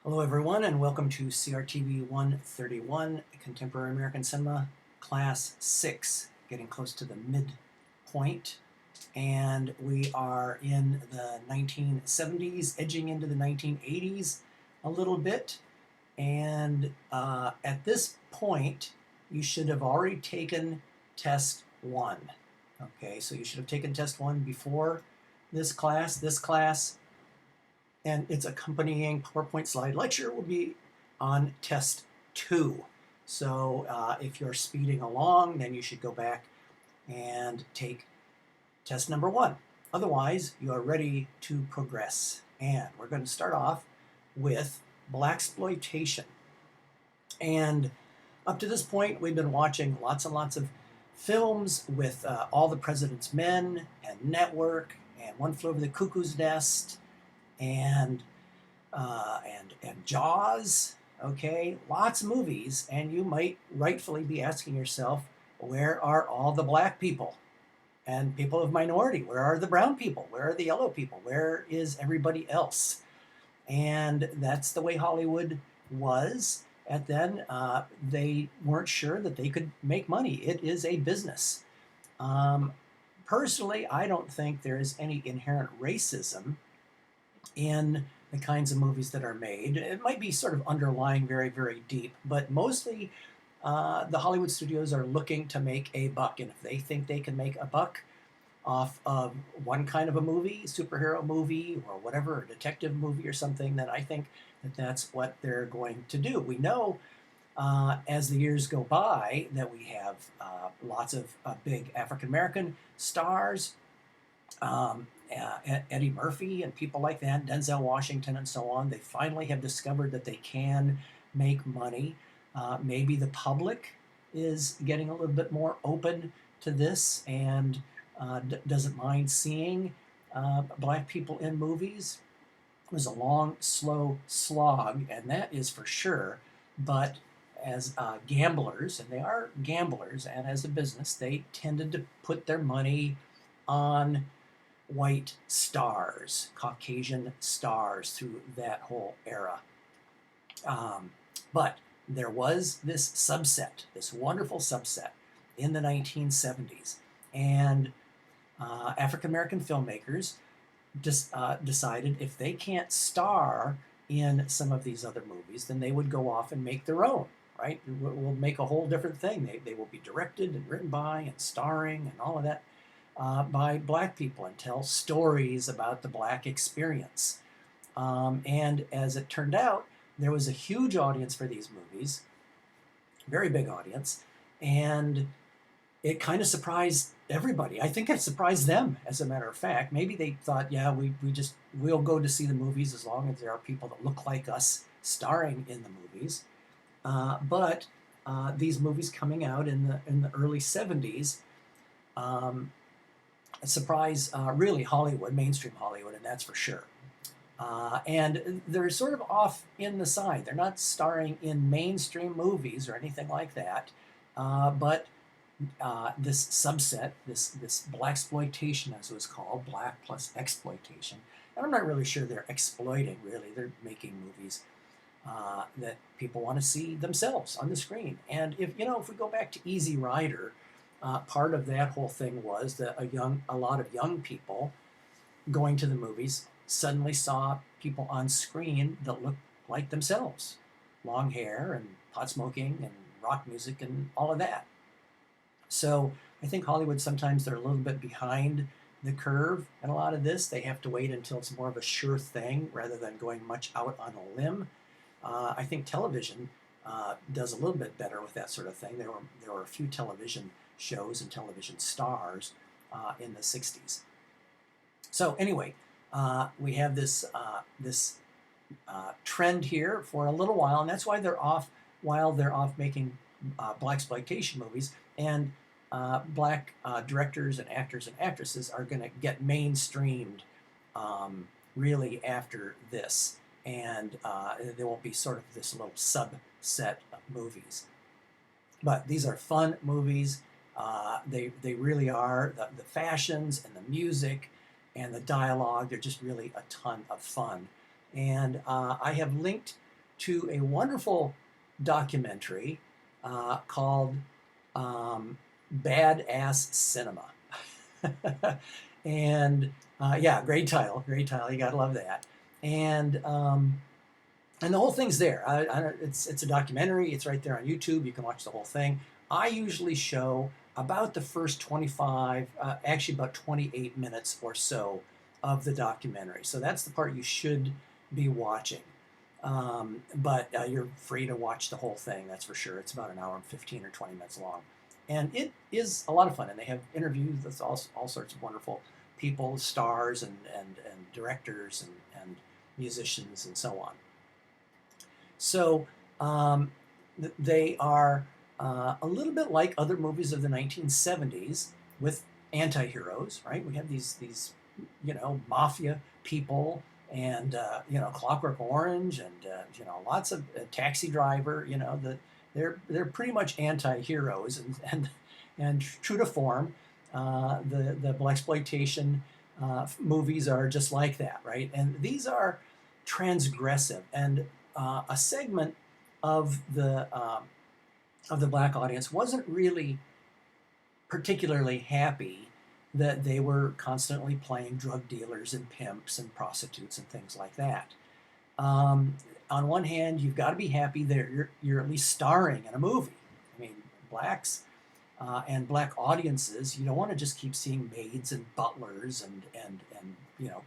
Hello everyone and welcome to CRTV 131, Contemporary American Cinema, Class 6, getting close to the midpoint. And we are in the 1970s, edging into the 1980s a little bit. And at this point, you should have already taken Test 1. Okay, so you should have taken Test 1 before this class. This class and its accompanying PowerPoint slide lecture will be on Test 2. So if you're speeding along, then you should go back and take test number 1. Otherwise, you are ready to progress. And we're going to start off with Blaxploitation. And up to this point, we've been watching lots and lots of films with All the President's Men and Network and One Flew Over the Cuckoo's Nest and Jaws. Okay, lots of movies, and you might rightfully be asking yourself, where are all the black people and people of minority? Where are the brown people? Where are the yellow people? Where is everybody else? And that's the way Hollywood was at then. They weren't sure that they could make money. It is a business. Personally, I don't think there is any inherent racism in the kinds of movies that are made. It might be sort of underlying very, very deep, but mostly the Hollywood studios are looking to make a buck. And if they think they can make a buck off of one kind of a movie, superhero movie or whatever, a detective movie or something, then I think that that's what they're going to do. We know as the years go by that we have lots of big African-American stars, Eddie Murphy and people like that, Denzel Washington and so on. They finally have discovered that they can make money. Maybe the public is getting a little bit more open to this and doesn't mind seeing black people in movies. It was a long, slow slog, and that is for sure. But as gamblers, and they are gamblers, and as a business, they tended to put their money on white stars, Caucasian stars through that whole era. But there was this subset, this wonderful subset in the 1970s. And African-American filmmakers decided if they can't star in some of these other movies, then they would go off and make their own, right? We'll make a whole different thing. They will be directed and written by and starring and all of that by black people and tell stories about the black experience. And as it turned out, there was a huge audience for these movies, very big audience, and it kind of surprised everybody. I think it surprised them, as a matter of fact. Maybe they thought, yeah, we'll go to see the movies as long as there are people that look like us starring in the movies. But these movies coming out in the early 70s surprise really Hollywood, mainstream Hollywood, and that's for sure. And they're sort of off in the side. They're not starring in mainstream movies or anything like that. But this subset, this blaxploitation, as it was called, black plus exploitation, and I'm not really sure they're exploiting, really. They're making movies that people want to see themselves on the screen. And if we go back to Easy Rider, part of that whole thing was that a lot of young people going to the movies suddenly saw people on screen that looked like themselves. Long hair and pot smoking and rock music and all of that. So I think Hollywood, sometimes they're a little bit behind the curve in a lot of this. They have to wait until it's more of a sure thing rather than going much out on a limb. I think television does a little bit better with that sort of thing. There were a few television shows and television stars in the 60s. So anyway, we have this trend here for a little while, and that's why they're off making blaxploitation movies, and black directors and actors and actresses are going to get mainstreamed really after this, and there won't be sort of this little subset of movies. But these are fun movies. They really are. The fashions and the music and the dialogue, they're just really a ton of fun. And I have linked to a wonderful documentary called Badass Cinema. And yeah, great title, you gotta love that. And the whole thing's there. It's a documentary. It's right there on YouTube. You can watch the whole thing. I usually show about the first 25, actually about 28 minutes or so of the documentary. So that's the part you should be watching. But you're free to watch the whole thing, that's for sure. It's about an hour and 15 or 20 minutes long. And it is a lot of fun. And they have interviews with all sorts of wonderful people, stars and directors and musicians and so on. So they are a little bit like other movies of the 1970s with anti-heroes, right? We have these mafia people and Clockwork Orange and lots of Taxi Driver. They're pretty much anti-heroes and true to form. The Blaxploitation movies are just like that, right? And these are transgressive, and a segment of the black audience wasn't really particularly happy that they were constantly playing drug dealers and pimps and prostitutes and things like that. On one hand, you've got to be happy that you're at least starring in a movie. I mean, blacks and black audiences, you don't want to just keep seeing maids and butlers and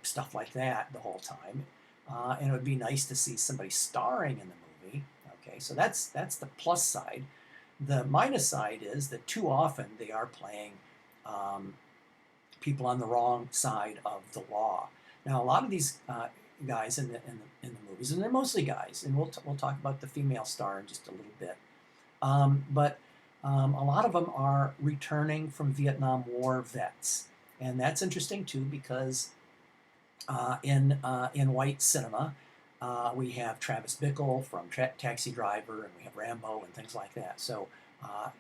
stuff like that the whole time. And it would be nice to see somebody starring in the movie. Okay, so that's the plus side. The minus side is that too often they are playing people on the wrong side of the law. Now, a lot of these guys in the movies, and they're mostly guys, and we'll talk about the female star in just a little bit. But a lot of them are returning from Vietnam War vets, and that's interesting too because in white cinema, we have Travis Bickle from Taxi Driver, and we have Rambo and things like that. So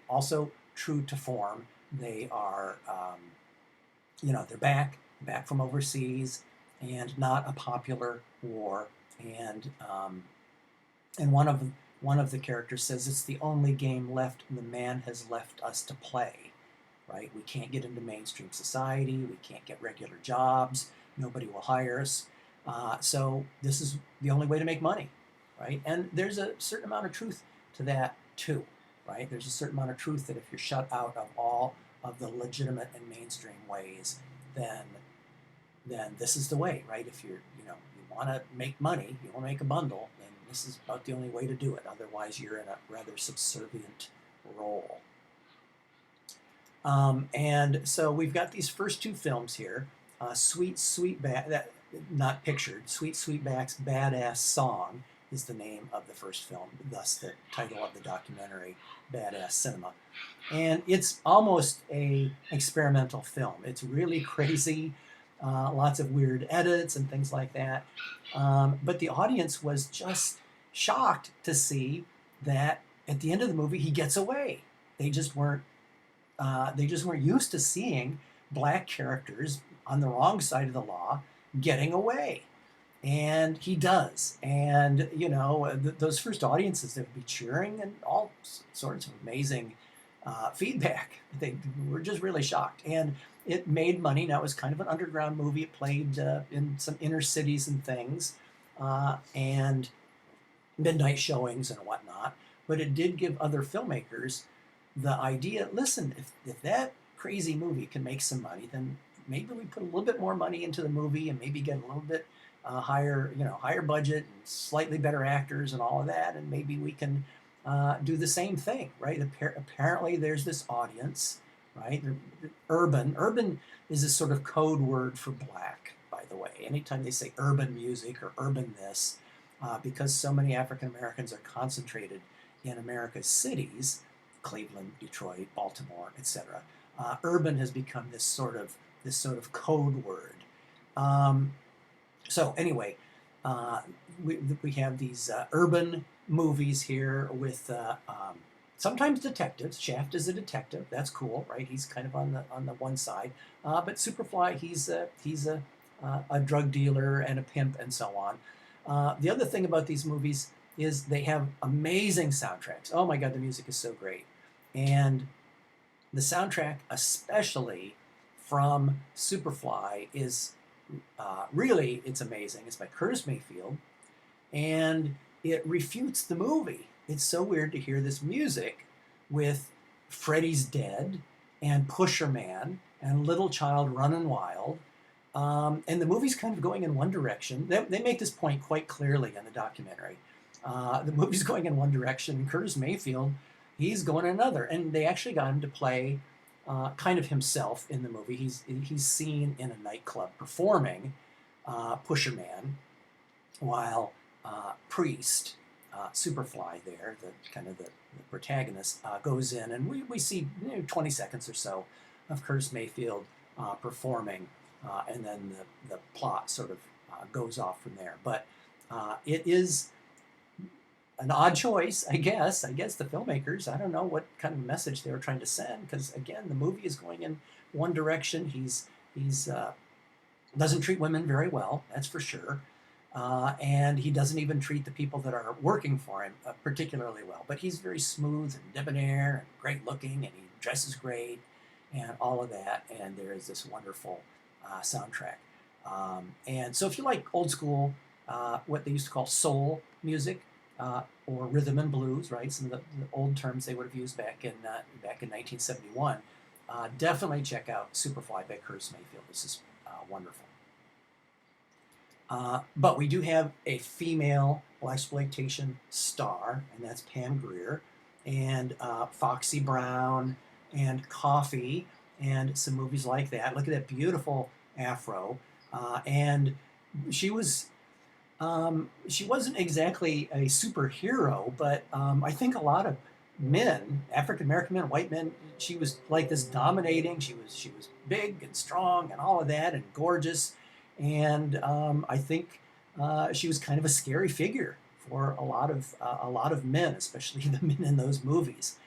also true to form, they are, they're back from overseas, and not a popular war. And one of the characters says it's the only game left the man has left us to play. Right? We can't get into mainstream society. We can't get regular jobs. Nobody will hire us. So this is the only way to make money, right? And there's a certain amount of truth to that too, right? There's a certain amount of truth that if you're shut out of all of the legitimate and mainstream ways, then this is the way, right? If you want to make money, you want to make a bundle, then this is about the only way to do it. Otherwise, you're in a rather subservient role. And so we've got these first two films here. Sweet Sweetback's Badass Song is the name of the first film, thus the title of the documentary, Badass Cinema. And it's almost an experimental film. It's really crazy, lots of weird edits and things like that. But the audience was just shocked to see that at the end of the movie he gets away. They just weren't used to seeing black characters on the wrong side of the law getting away, and he does. And those first audiences, that would be cheering and all sorts of amazing feedback. They were just really shocked, and it made money. Now, it was kind of an underground movie. It played in some inner cities and things, and midnight showings and whatnot, but it did give other filmmakers the idea, listen, if that crazy movie can make some money, then maybe we put a little bit more money into the movie and maybe get a little bit higher budget and slightly better actors and all of that, and maybe we can do the same thing, right? Apparently there's this audience, right? Urban is a sort of code word for black, by the way. Anytime they say urban music or urban this, because so many African Americans are concentrated in America's cities, Cleveland, Detroit, Baltimore, etc. Urban has become this sort of code word. So anyway, we have these urban movies here with sometimes detectives. Shaft is a detective. That's cool, right? He's kind of on the one side. But Superfly, he's a drug dealer and a pimp and so on. The other thing about these movies is they have amazing soundtracks. Oh my God, the music is so great. And the soundtrack, especially from Superfly, is really, it's amazing. It's by Curtis Mayfield, and it refutes the movie. It's so weird to hear this music with Freddy's Dead and Pusher Man and Little Child Running Wild. And the movie's kind of going in one direction. They make this point quite clearly in the documentary. The movie's going in one direction, and Curtis Mayfield, he's going another. And they actually got him to play kind of himself in the movie. He's seen in a nightclub performing Pusher Man, while Priest, Superfly there, the kind of the protagonist, goes in, and we see 20 seconds or so of Curtis Mayfield performing, and then the plot sort of goes off from there. But it is an odd choice, I guess. I guess the filmmakers, I don't know what kind of message they were trying to send, because again, the movie is going in one direction. He's doesn't treat women very well, that's for sure. And he doesn't even treat the people that are working for him particularly well. But he's very smooth and debonair and great looking, and he dresses great and all of that. And there is this wonderful soundtrack. And so if you like old school, what they used to call soul music, or rhythm and blues, right? Some of the old terms they would have used back in 1971. Definitely check out Superfly by Curtis Mayfield. This is wonderful. But we do have a female Blaxploitation star, and that's Pam Grier, and Foxy Brown, and Coffee, and some movies like that. Look at that beautiful afro. And she wasn't exactly a superhero, but I think a lot of men, African American men, white men, she was like this dominating. She was big and strong and all of that, and gorgeous. And I think she was kind of a scary figure for a lot of men, especially the men in those movies.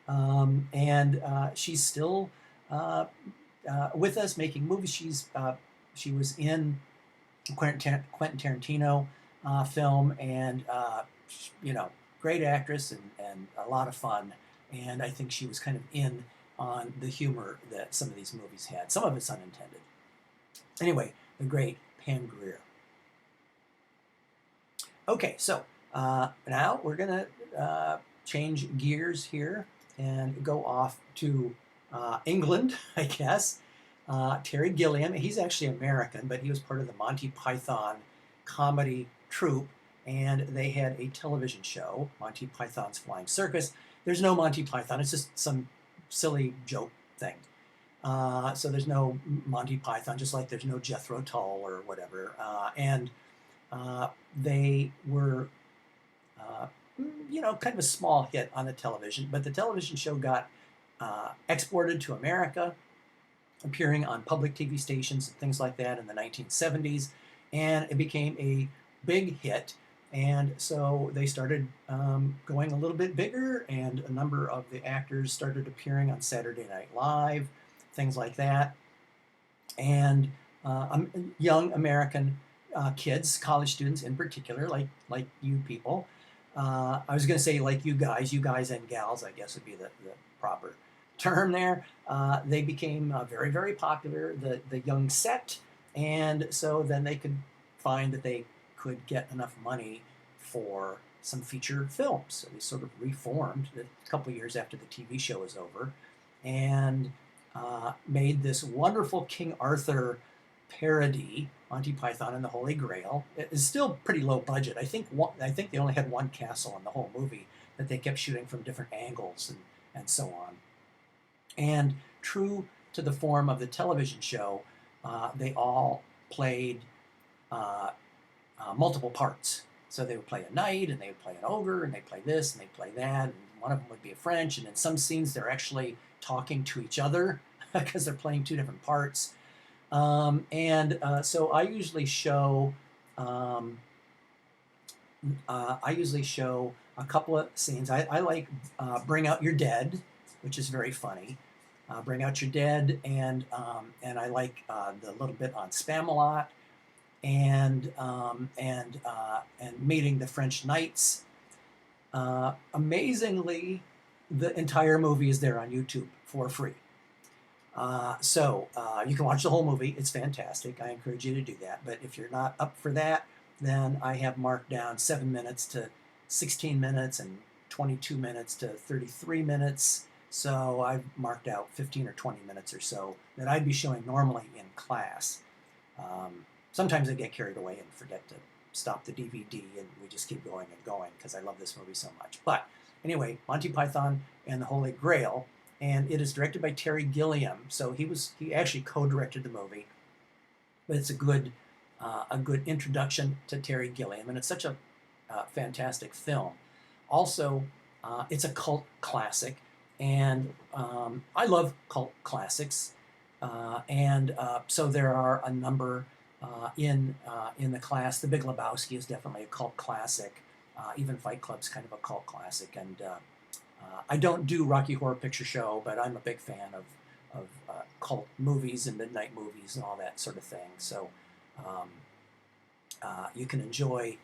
And she's still with us making movies. She was in Quentin Tarantino film, and great actress and a lot of fun. And I think she was kind of in on the humor that some of these movies had. Some of it's unintended. Anyway, the great Pam Grier. Okay, so now we're going to change gears here and go off to England, I guess. Terry Gilliam, he's actually American, but he was part of the Monty Python comedy troupe, and they had a television show, Monty Python's Flying Circus. There's no Monty Python, it's just some silly joke thing. So there's no Monty Python, just like there's no Jethro Tull or whatever. And they were, kind of a small hit on the television, but the television show got exported to America, appearing on public TV stations and things like that in the 1970s, and it became a big hit. And so they started going a little bit bigger, and a number of the actors started appearing on Saturday Night Live, things like that. And young American kids, college students in particular, like you people, I was going to say like you guys and gals, I guess would be the proper term there. They became very, very popular, the young set, and so then they could find that they could get enough money for some feature films. So they sort of reformed a couple of years after the TV show was over, and made this wonderful King Arthur parody, Monty Python and the Holy Grail. It is still pretty low budget. I think they only had one castle in the whole movie that they kept shooting from different angles and so on. And true to the form of the television show, they all played multiple parts. So they would play a knight, and they would play an ogre, and they'd play this, and they'd play that, and one of them would be a French, and in some scenes they're actually talking to each other because they're playing two different parts. So I usually show a couple of scenes. I like Bring Out Your Dead, which is very funny. Bring Out Your Dead, and I like the little bit on Spamalot, and Meeting the French Knights, Amazingly, the entire movie is there on YouTube for free. So you can watch the whole movie. It's fantastic. I encourage you to do that. But if you're not up for that, then I have marked down 7 minutes to 16 minutes and 22 minutes to 33 minutes. So I've marked out 15 or 20 minutes or so that I'd be showing normally in class. Sometimes I get carried away and forget to stop the DVD, and we just keep going and going because I love this movie so much. But anyway, Monty Python and the Holy Grail, and it is directed by Terry Gilliam. So he actually co-directed the movie, but it's a good introduction to Terry Gilliam, and it's such a fantastic film. Also, it's a cult classic, and I love cult classics, so there are a number in the class. The Big Lebowski is definitely a cult classic. Even Fight Club's kind of a cult classic, and I don't do Rocky Horror Picture Show, but I'm a big fan of cult movies and midnight movies and all that sort of thing. So you can enjoy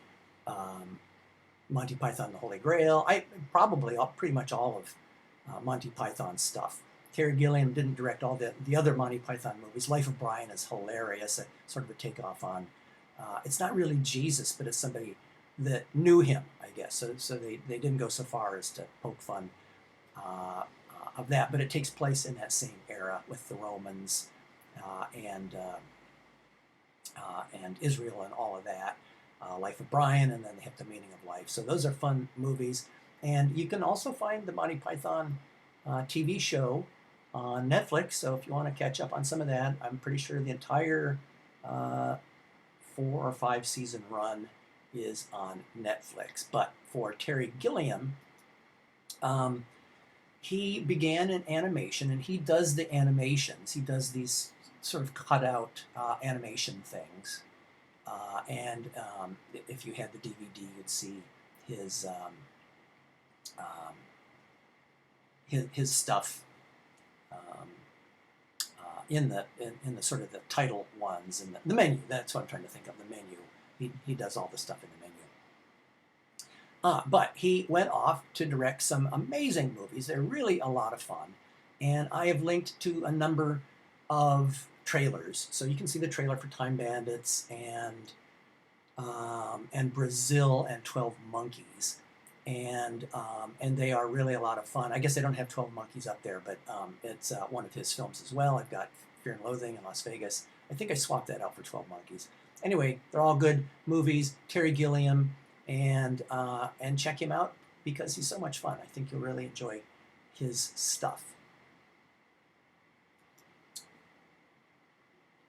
Monty Python and the Holy Grail. Pretty much all of Monty Python's stuff. Terry Gilliam didn't direct all the other Monty Python movies. Life of Brian is hilarious, sort of a takeoff on. It's not really Jesus, but it's somebody that knew him, I guess. So they didn't go so far as to poke fun of that, but it takes place in that same era with the Romans and Israel and all of that. Life of Brian, and then they have The Meaning of Life. So those are fun movies. And you can also find the Monty Python TV show on Netflix. So if you want to catch up on some of that, I'm pretty sure the entire 4 or 5 season run is on Netflix. But for Terry Gilliam, he began in animation, and he does the animations. He does these sort of cutout animation things. If you had the DVD, you'd see his stuff in the sort of the title ones and the menu. That's what I'm trying to think of. The menu. He does all the stuff in the menu. But he went off to direct some amazing movies. They're really a lot of fun, and I have linked to a number of trailers, so you can see the trailer for Time Bandits and Brazil and 12 Monkeys, and they are really a lot of fun. I guess they don't have 12 Monkeys up there, but it's one of his films as well. I've got Fear and Loathing in Las Vegas. I think I swapped that out for 12 Monkeys. Anyway, they're all good movies. Terry Gilliam, and check him out because he's so much fun. I think you'll really enjoy his stuff.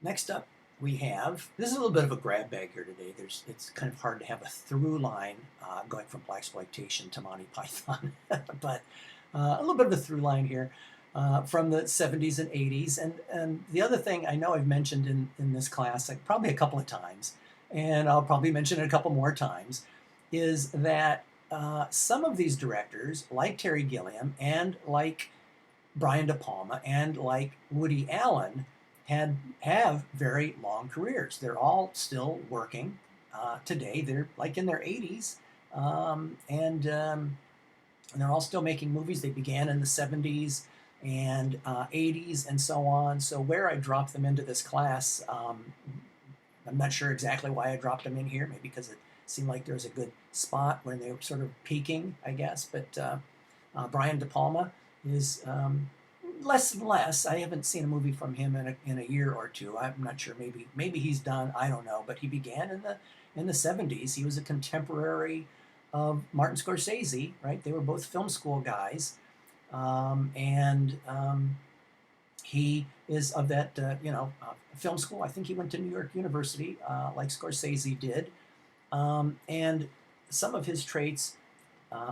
Next up, we have, this is a little bit of a grab bag here today. It's kind of hard to have a through line going from Blaxploitation to Monty Python, but a little bit of a through line here from the 70s and 80s. And the other thing I know I've mentioned in this class, like probably a couple of times, and I'll probably mention it a couple more times, is that some of these directors, like Terry Gilliam and like Brian De Palma and like Woody Allen, have very long careers. They're all still working today. They're like in their 80s, and they're all still making movies. They began in the 70s and 80s and so on. So where I dropped them into this class, I'm not sure exactly why I dropped them in here. Maybe because it seemed like there was a good spot when they were sort of peaking, I guess. But Brian De Palma is less and less. I haven't seen a movie from him in a year or two. I'm not sure. Maybe he's done. I don't know. But he began in the 70s. He was a contemporary of Martin Scorsese, right? They were both film school guys, and he is of that film school. I think he went to New York University, like Scorsese did, and some of his traits.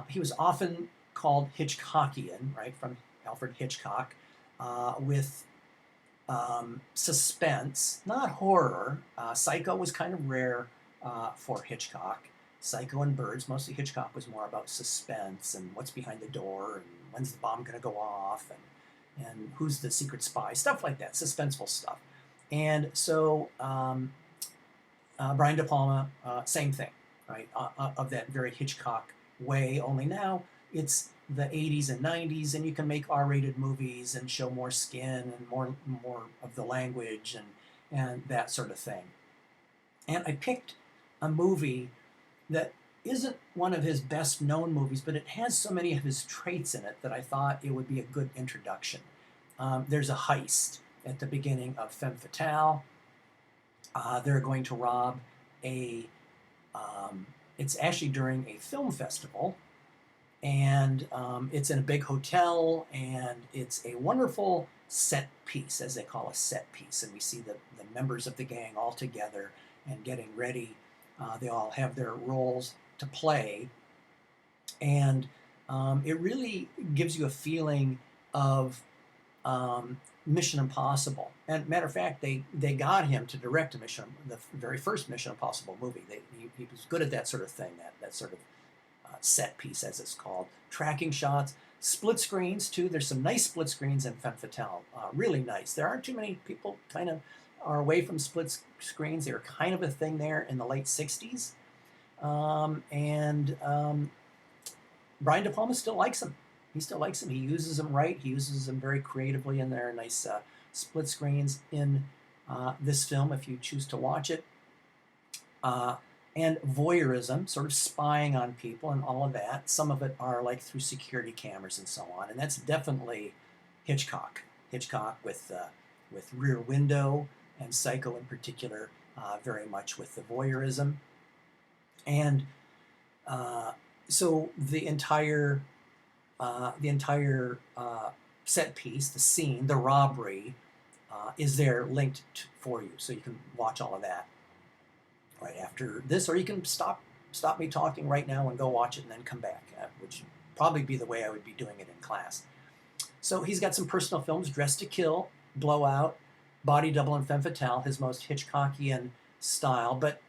He was often called Hitchcockian, right, from Alfred Hitchcock, with suspense, not horror. Psycho was kind of rare for Hitchcock. Psycho and Birds, mostly Hitchcock was more about suspense and what's behind the door and when's the bomb going to go off and who's the secret spy, stuff like that, suspenseful stuff. And so Brian De Palma, same thing, right, of that very Hitchcock way, only now it's the 80s and 90s, and you can make R-rated movies and show more skin and more of the language and that sort of thing. And I picked a movie that isn't one of his best known movies, but it has so many of his traits in it that I thought it would be a good introduction. There's a heist at the beginning of Femme Fatale. They're going to rob it's actually during a film festival, and it's in a big hotel, and it's a wonderful set piece, as they call a set piece. And we see the members of the gang all together and getting ready. They all have their roles to play, and it really gives you a feeling of Mission Impossible. And matter of fact, they got him to direct the very first Mission Impossible movie. He was good at that sort of thing, that sort of set piece, as it's called. Tracking shots, split screens too. There's some nice split screens in Femme Fatale, really nice. There aren't too many people kind of are away from split screens. They were kind of a thing there in the late 60s. Brian De Palma still likes them. He still likes them. He uses them right. He uses them very creatively in there. Nice split screens in this film if you choose to watch it. And voyeurism, sort of spying on people and all of that. Some of it are like through security cameras and so on. And that's definitely Hitchcock. Hitchcock with Rear Window and Psycho in particular, very much with the voyeurism. And so the entire set piece, the scene, the robbery, is there linked for you, so you can watch all of that right after this, or you can stop me talking right now and go watch it and then come back, which would probably be the way I would be doing it in class. So he's got some personal films: Dressed to Kill, Blowout, Body Double, and Femme Fatale, his most Hitchcockian style, but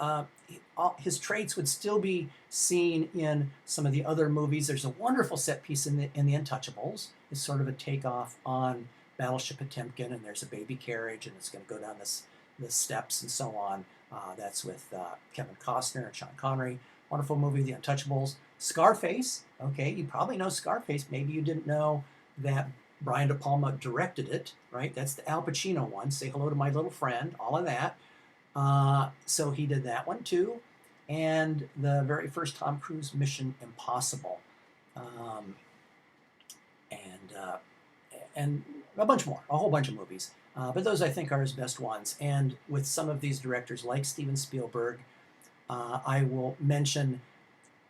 his traits would still be seen in some of the other movies. There's a wonderful set piece in the Untouchables. It's sort of a takeoff on Battleship Potemkin, and there's a baby carriage, and it's going to go down the steps and so on. That's with Kevin Costner and Sean Connery. Wonderful movie, The Untouchables. Scarface. Okay, you probably know Scarface. Maybe you didn't know that Brian De Palma directed it, right? That's the Al Pacino one. Say Hello to My Little Friend, all of that. So he did that one too. And the very first Tom Cruise Mission Impossible. And a bunch more, a whole bunch of movies. But those I think are his best ones. And with some of these directors like Steven Spielberg, I will mention,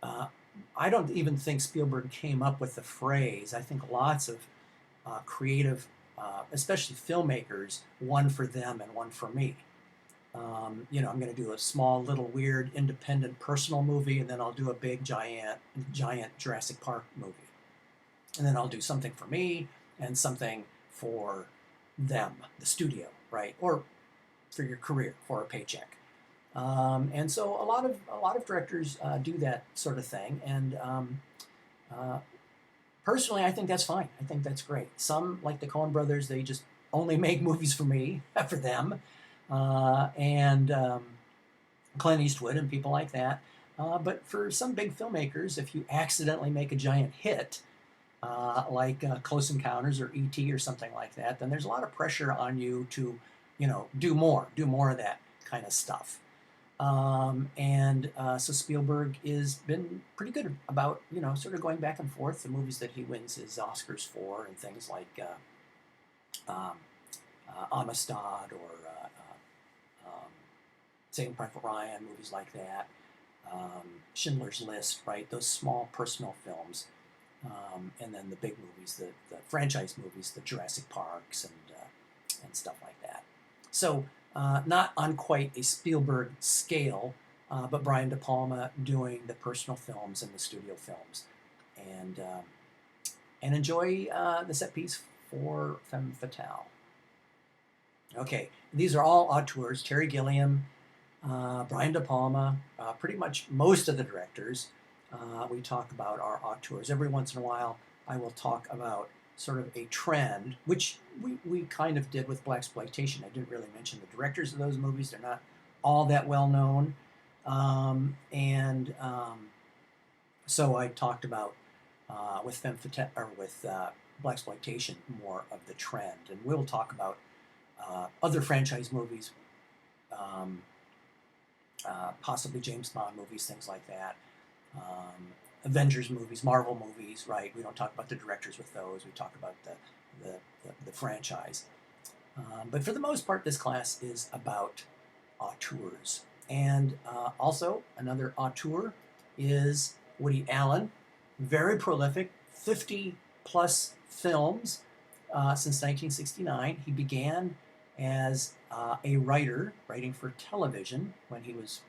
I don't even think Spielberg came up with the phrase. I think lots of creative, especially filmmakers, one for them and one for me. I'm going to do a small, little, weird, independent, personal movie, and then I'll do a big, giant Jurassic Park movie. And then I'll do something for me and something for them, the studio, right? Or for your career, for a paycheck. And so a lot of directors do that sort of thing. And personally, I think that's fine. I think that's great. Some, like the Coen brothers, they just only make movies for me, for them. And Clint Eastwood and people like that. But for some big filmmakers, if you accidentally make a giant hit, like Close Encounters or E.T. or something like that, then there's a lot of pressure on you to, do more of that kind of stuff. So Spielberg has been pretty good about, sort of going back and forth the movies that he wins his Oscars for, and things like Amistad or Saving Private Ryan, movies like that, Schindler's List, right? Those small personal films, and then the big movies, the franchise movies, the Jurassic Parks and stuff like that. So not on quite a Spielberg scale, but Brian De Palma doing the personal films and the studio films, and enjoy the set piece for Femme Fatale. Okay, these are all auteurs: Terry Gilliam, Brian De Palma, pretty much most of the directors we talk about are auteurs. Every once in a while, I will talk about sort of a trend, which we kind of did with Blaxploitation. I didn't really mention the directors of those movies. They're not all that well known. So I talked about with Blaxploitation more of the trend, and we'll talk about other franchise movies, um, possibly James Bond movies, things like that. Avengers movies, Marvel movies, right? We don't talk about the directors with those. We talk about the franchise. But for the most part, this class is about auteurs. And also, another auteur is Woody Allen, very prolific, 50 plus films since 1969. He began as a writer, writing for television when he was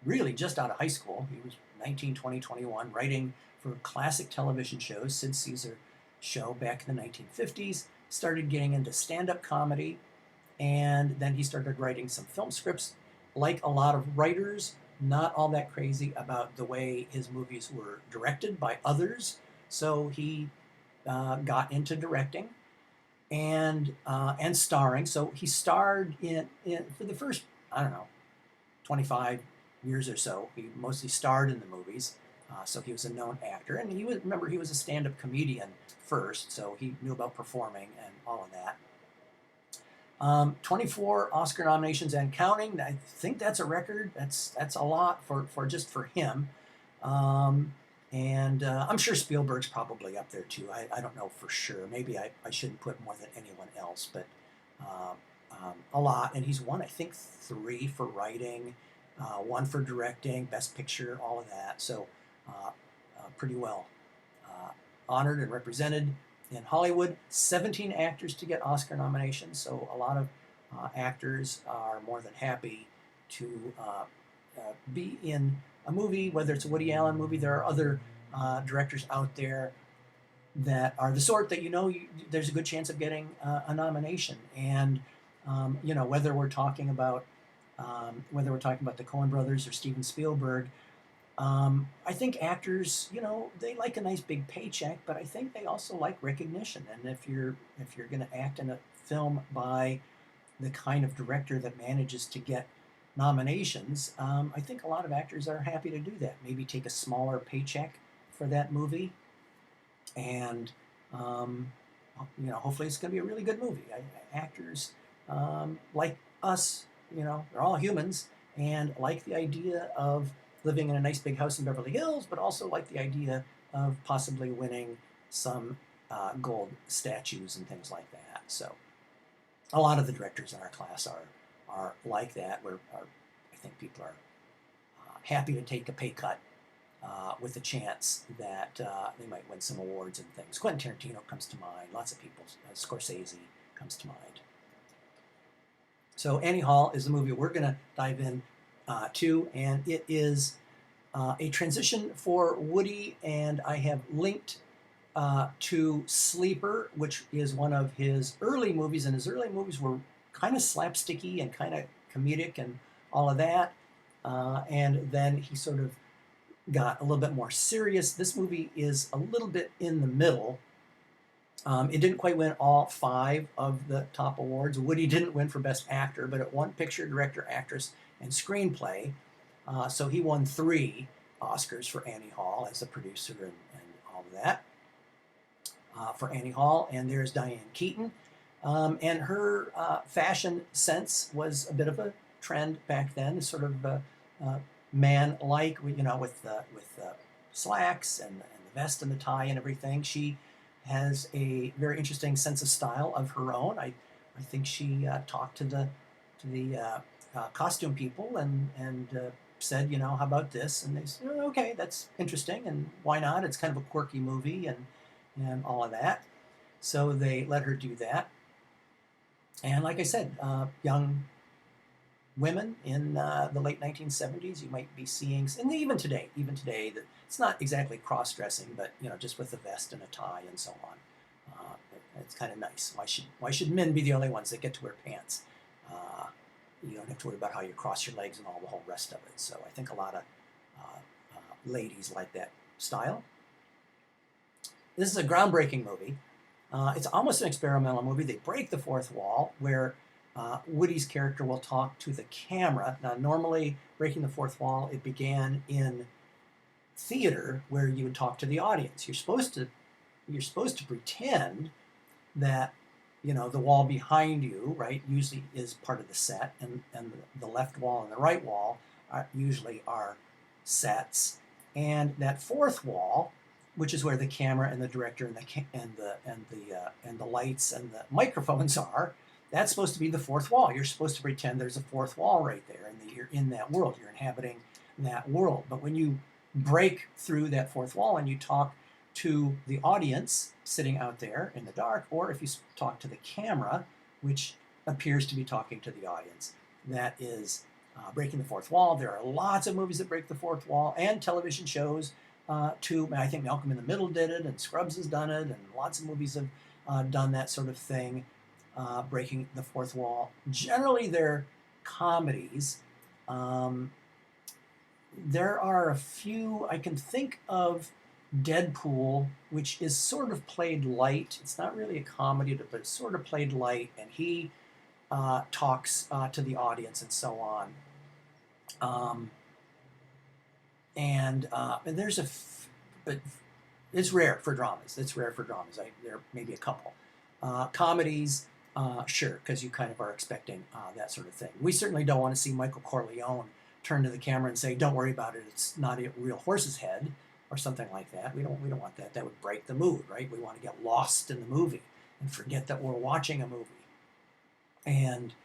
really just out of high school. He was 19, 20, 21, writing for classic television shows, Sid Caesar show back in the 1950s, started getting into stand-up comedy, and then he started writing some film scripts. Like a lot of writers, not all that crazy about the way his movies were directed by others, so he got into directing and starring. So he starred in for the first, I don't know, 25 years or so. He mostly starred in the movies, so he was a known actor. And he was, remember, he was a stand-up comedian first, so he knew about performing and all of that. 24 Oscar nominations and counting. I think that's a record. That's a lot for just for him. And I'm sure Spielberg's probably up there too. I don't know for sure. Maybe I shouldn't put more than anyone else, but a lot. And he's won, I think, 3 for writing, 1 for directing, Best Picture, all of that. So pretty well honored and represented in Hollywood. 17 actors to get Oscar nominations. So a lot of actors are more than happy to be in a movie, whether it's a Woody Allen movie. There are other directors out there that are the sort that there's a good chance of getting a nomination. And whether we're talking about the Coen brothers or Steven Spielberg, I think actors, they like a nice big paycheck, but I think they also like recognition. And if you're going to act in a film by the kind of director that manages to get nominations, I think a lot of actors are happy to do that. Maybe take a smaller paycheck for that movie, and hopefully it's going to be a really good movie. Actors like us, they're all humans, and like the idea of living in a nice big house in Beverly Hills, but also like the idea of possibly winning some gold statues and things like that. So a lot of the directors in our class are like that, where I think people are happy to take a pay cut with the chance that they might win some awards and things. Quentin Tarantino comes to mind. Lots of people. Scorsese comes to mind. So Annie Hall is the movie we're going to dive in to, and it is a transition for Woody, and I have linked to Sleeper, which is one of his early movies, and his early movies were kind of slapsticky and kind of comedic and all of that, and then he sort of got a little bit more serious. This movie is a little bit in the middle. It didn't quite win all 5 of the top awards. Woody didn't win for Best Actor, but it won Picture, Director, Actress, and Screenplay. So he won 3 Oscars for Annie Hall as a producer and all of that for Annie Hall. And there's Diane Keaton. And her fashion sense was a bit of a trend back then, sort of man-like, with slacks and the vest and the tie and everything. She has a very interesting sense of style of her own. I think she talked to the costume people and said, how about this? And they said, oh, okay, that's interesting, and why not? It's kind of a quirky movie and all of that. So they let her do that. And like I said, young women in the late 1970s, you might be seeing, and even today, that it's not exactly cross-dressing, but just with a vest and a tie and so on. It's kind of nice. Why should men be the only ones that get to wear pants? You don't have to worry about how you cross your legs and all the whole rest of it. So I think a lot of ladies like that style. This is a groundbreaking movie. It's almost an experimental movie. They break the fourth wall, where Woody's character will talk to the camera. Now, normally, breaking the fourth wall, it began in theater where you would talk to the audience. You're supposed to pretend that, you know, the wall behind you, right, usually is part of the set, and the left wall and the right wall usually are sets, and that fourth wall, which is where the camera and the director and the lights and the microphones are, that's supposed to be the fourth wall. You're supposed to pretend there's a fourth wall right there, and that you're in that world. You're inhabiting that world. But when you break through that fourth wall and you talk to the audience sitting out there in the dark, or if you talk to the camera, which appears to be talking to the audience, that is breaking the fourth wall. There are lots of movies that break the fourth wall, and television shows too. I think Malcolm in the Middle did it, and Scrubs has done it, and lots of movies have done that sort of thing, breaking the fourth wall. Generally, they're comedies. There are a few I can think of. Deadpool, which is sort of played light. It's not really a comedy, but it's sort of played light, and he talks to the audience and so on. And there's but it's rare for dramas. There may be a couple. Comedies, sure, because you kind of are expecting that sort of thing. We certainly don't want to see Michael Corleone turn to the camera and say, "Don't worry about it. It's not a real horse's head," or something like that. We don't want that. That would break the mood, right? We want to get lost in the movie and forget that we're watching a movie, and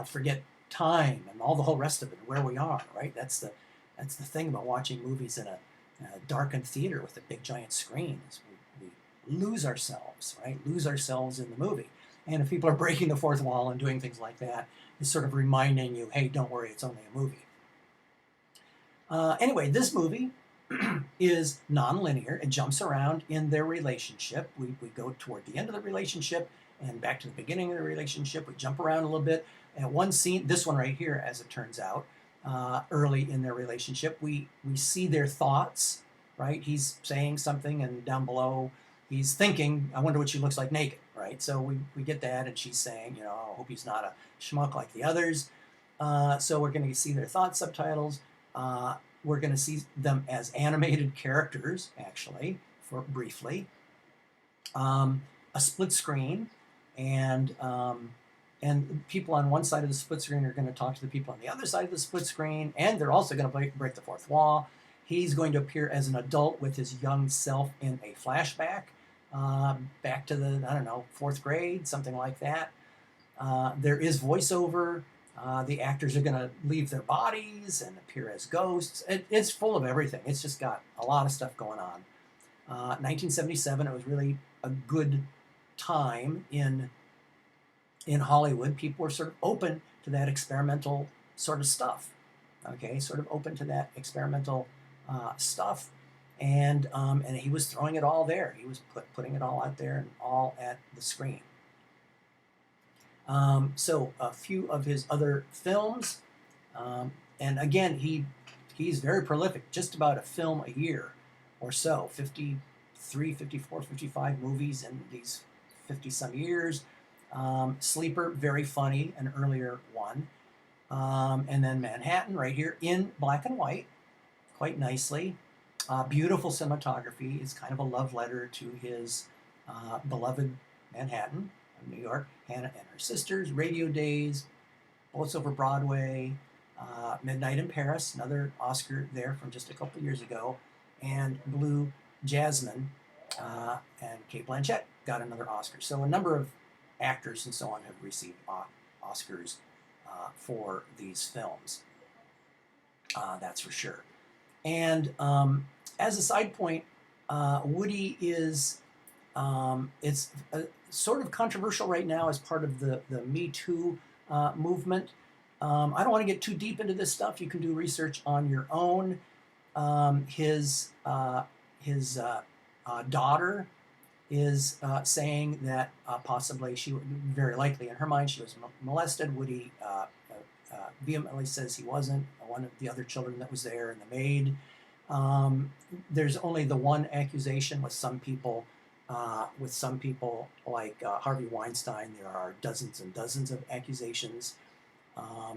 forget time and all the whole rest of it, where we are, right? That's the thing about watching movies in a darkened theater with a big giant screen. Is we lose ourselves, right? Lose ourselves in the movie. And if people are breaking the fourth wall and doing things like that, it's sort of reminding you, hey, don't worry, it's only a movie. Anyway, this movie is non-linear. It jumps around in their relationship. We go toward the end of the relationship and back to the beginning of the relationship. We jump around a little bit. At one scene, this one right here, as it turns out, early in their relationship, we see their thoughts, right? He's saying something, and down below, he's thinking, I wonder what she looks like naked, right? So we get that, and she's saying, I hope he's not a schmuck like the others. So we're going to see their thought subtitles. We're going to see them as animated characters, actually, for briefly. A split screen, and people on one side of the split screen are going to talk to the people on the other side of the split screen, and they're also going to break the fourth wall. He's going to appear as an adult with his young self in a flashback, back to the, fourth grade, something like that. There is voiceover. The actors are going to leave their bodies and appear as ghosts. It's full of everything. It's just got a lot of stuff going on. 1977, it was really a good time in Hollywood. People were sort of open to that experimental sort of stuff. Okay, sort of open to that experimental stuff. And he was throwing it all there. He was putting it all out there and all at the screen. So a few of his other films, and again, he's very prolific, just about a film a year or so, 53, 54, 55 movies in these 50-some years. Sleeper, very funny, an earlier one. And then Manhattan, right here, in black and white, quite nicely. Beautiful cinematography. It's kind of a love letter to his beloved Manhattan, New York. Hannah and Her Sisters, Radio Days, Bullets Over Broadway, Midnight in Paris, another Oscar there from just a couple years ago, and Blue Jasmine, and Cate Blanchett got another Oscar. So a number of actors and so on have received Oscars for these films. That's for sure. And as a side point, Woody is, it's sort of controversial right now as part of the Me Too movement. I don't want to get too deep into this stuff. You can do research on your own. His daughter is saying that possibly very likely in her mind, she was molested. Woody vehemently says he wasn't. One of the other children that was there and the maid. There's only the one accusation with some people. Like Harvey Weinstein, there are dozens and dozens of accusations.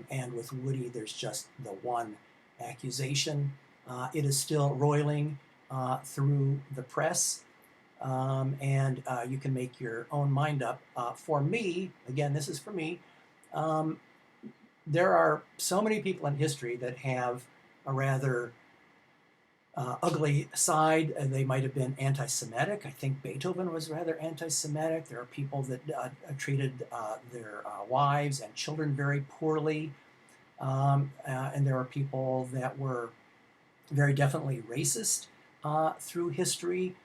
And with Woody, there's just the one accusation. It is still roiling through the press, and you can make your own mind up. For me, again, this is for me, um, there are so many people in history that have a rather ugly side. They might have been anti-Semitic. I think Beethoven was rather anti-Semitic. There are people that treated their wives and children very poorly. And there are people that were very definitely racist through history.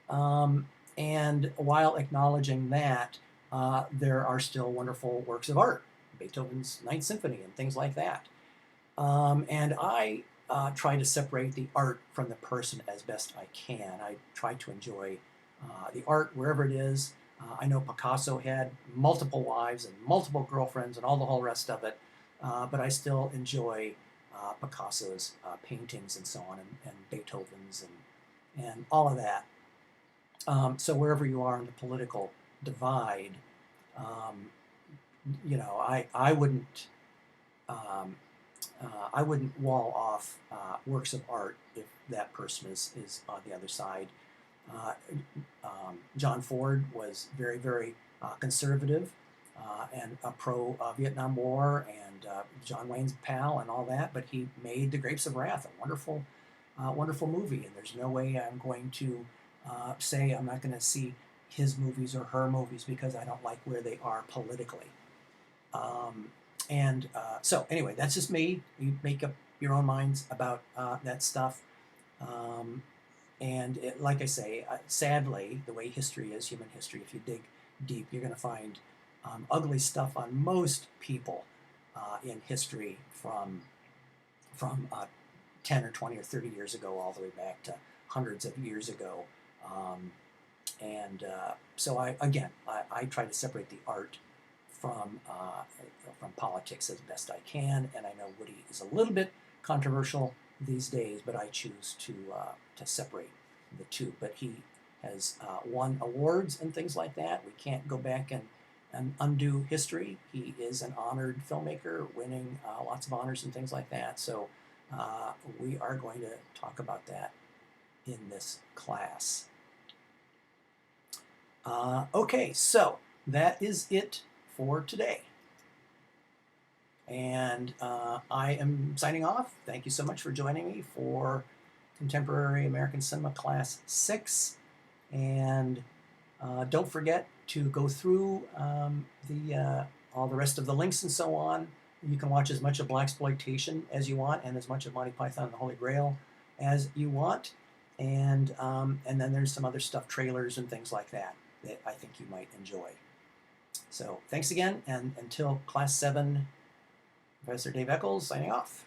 And while acknowledging that, there are still wonderful works of art, Beethoven's Ninth Symphony and things like that. And I try to separate the art from the person as best I can. I try to enjoy the art wherever it is. I know Picasso had multiple wives and multiple girlfriends and all the whole rest of it, but I still enjoy Picasso's paintings and so on, and Beethoven's and all of that. So wherever you are in the political divide, um, you know, I wouldn't wall off works of art if that person is on the other side. Uh, John Ford was very, very conservative and a pro Vietnam War, and John Wayne's pal and all that, but he made The Grapes of Wrath a wonderful, wonderful movie, and there's no way I'm going to say I'm not going to see his movies or her movies because I don't like where they are politically. And so anyway, that's just me. You make up your own minds about that stuff. And like I say, sadly, the way history is, human history, if you dig deep, you're going to find ugly stuff on most people in history from 10 or 20 or 30 years ago all the way back to hundreds of years ago. So I try to separate the art from politics as best I can, and I know Woody is a little bit controversial these days, but I choose to separate the two. But he has won awards and things like that. We can't go back and undo history. He is an honored filmmaker, winning lots of honors and things like that. So we are going to talk about that in this class. Okay, so that is it for today. And I am signing off. Thank you so much for joining me for Contemporary American Cinema Class 6. And don't forget to go through all the rest of the links and so on. You can watch as much of Blaxploitation as you want, and as much of Monty Python and the Holy Grail as you want. And then there's some other stuff, trailers and things like that I think you might enjoy. So thanks again, and until Class 7, Professor Dave Eccles signing off.